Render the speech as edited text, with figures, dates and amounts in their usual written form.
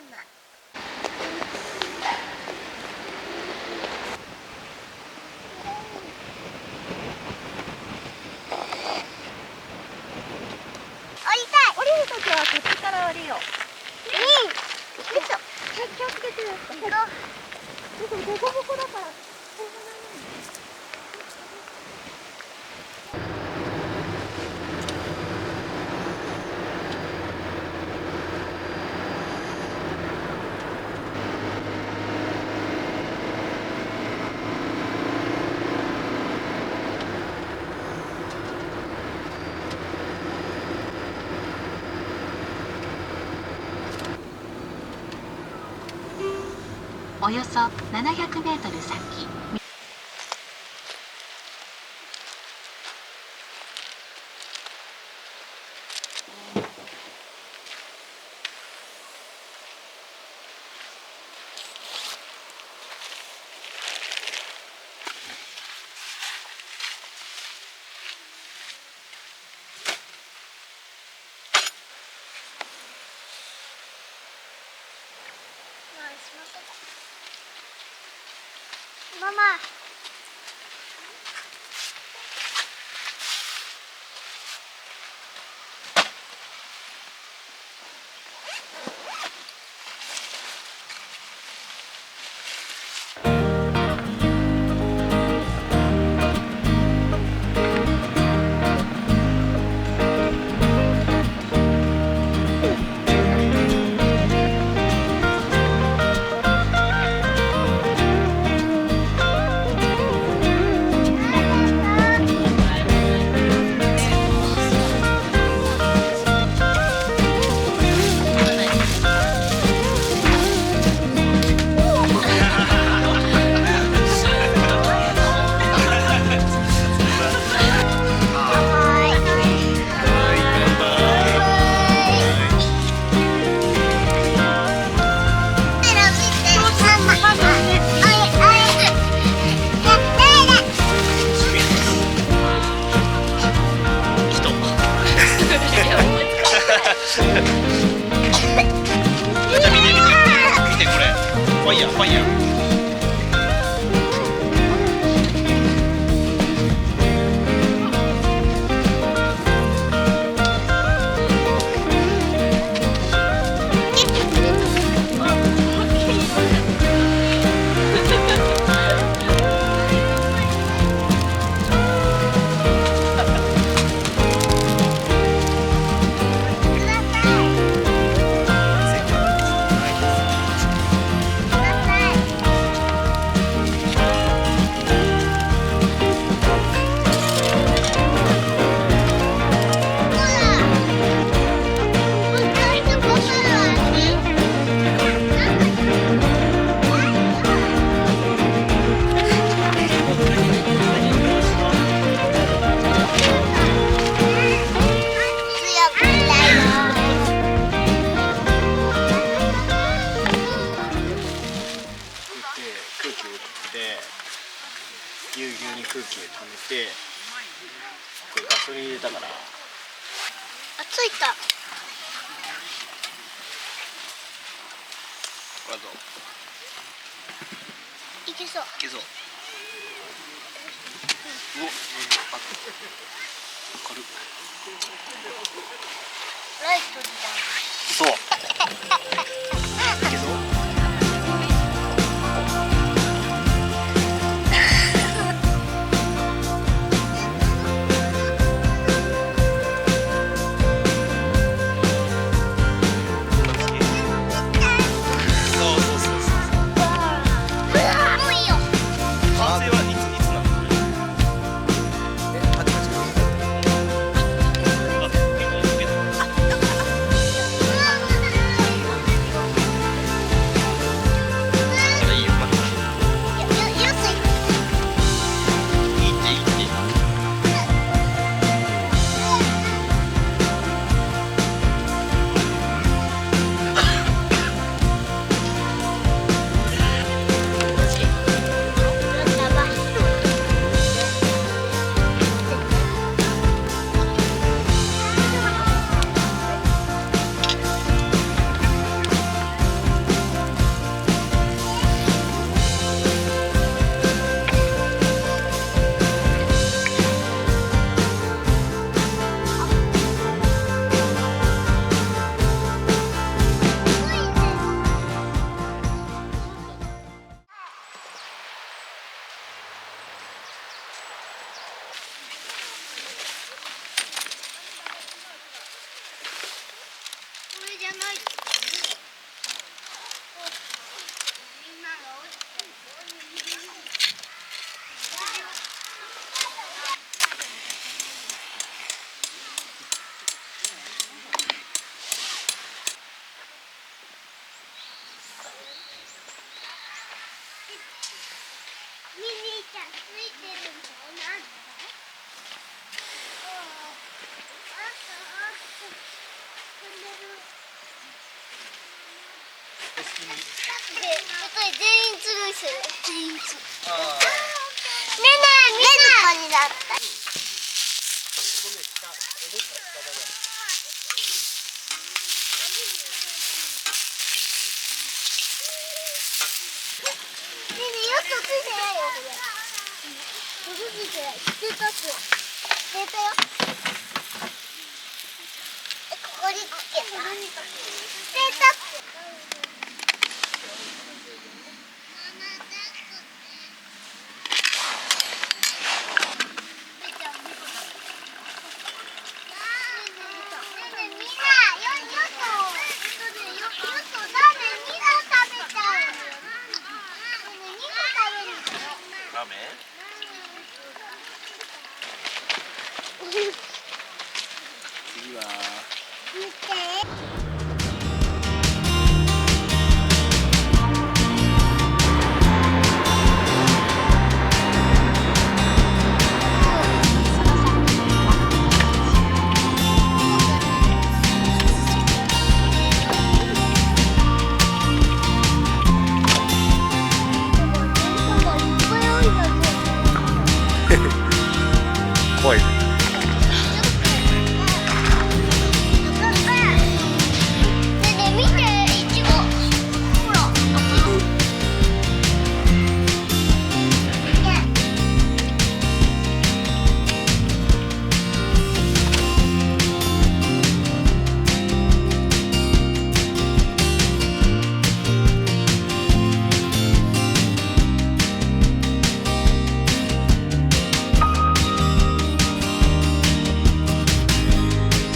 んない。降りるときはこっちから降りよう。よいしょ。気をつけて。行こう。でもデコボコだから。およそ700メートル先。ママ。見てこれ、ファイヤーファイヤー。ぎゅうぎゅうに空気溜めて、これガソリン入れたから。あ、ついた。これどう？いけそう。いけそう。お、軽っ。ライトじゃん。そう。いけそう。い全員つるする。全員つる。ああ。ねえねえ、みんな。になった。ねえねえ、よくついてないよ、これ。よくついてない。捨てたっす。捨てたよ。ここにつけた。捨てたっす。